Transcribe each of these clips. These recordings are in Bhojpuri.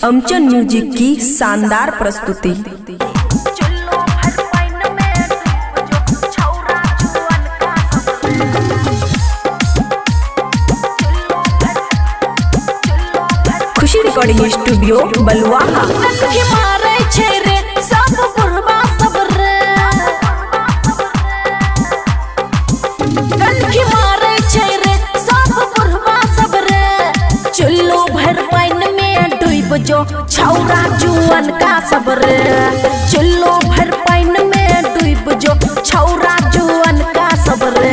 अमचन म्यूजिक की शानदार प्रस्तुति। खुशी रिकॉर्डिंग स्टूडियो बलुआहा। जो छौरा जुअन का सबरे चुल्लो भर पाइन में डूब जो छौरा जुअन का सबरे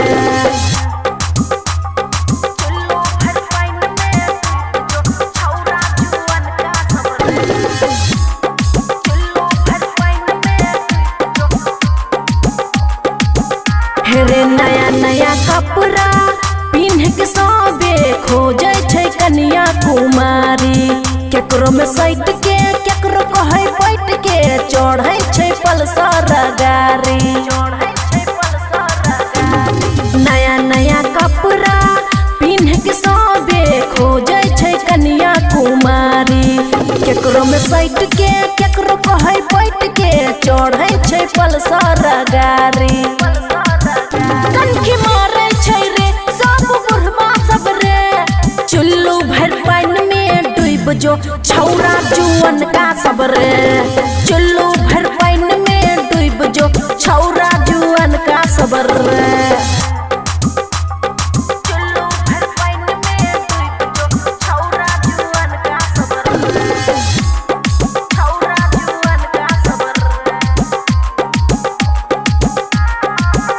हेरे नया नया कपड़ा पिन्ह के सबे खोजे छै कन्या कुमारी। केकरो में सैट के केकरो कहे पैट के चढ़े छै पल्सर गाड़ी। नया नया कपड़ा पिन्ह के सबे खोजे छै कन्या कुमारी। केकरो में सैट के केकरो कहे पैट के चढ़े छै पल्सर गाड़ी। कनखी मारे छै रे सब बुढ़वा सब रे चुल्लू भर पाइन में डूब जो छौरा जुअन का सबरे चुल्लू भर पाइन में डूब जो छौरा जुअन का सबरे।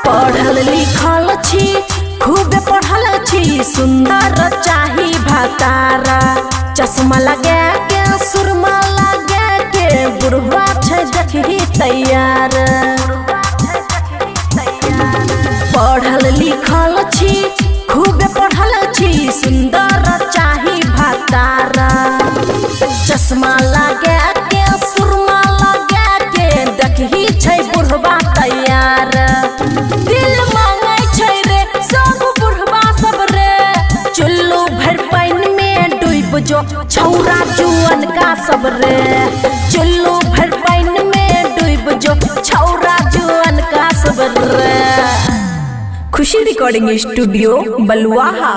पढ़ल लिखल छी खूब पढ़ल छी सुंदर चाही भतारा। चश्मा लगे के सुरमा लगे के बुढ़वा छै देखी तैयार। पढ़ल लिखल छी खूब पढ़ल छी सुंदर चाही भतारा। चश्मा लगे के सुरमा लगे के देखी छै बुढ़वा तैयार। दिल मांगे छै रे सब बुढ़वा सब रे चुल्लू भर पाइन में डूब जो छौरा जुअन का सबरे चुल्लू भर पाइन में डूब जो छौरा जुअन का सबरे। खुशी रिकॉर्डिंग स्टूडियो बलुआहा।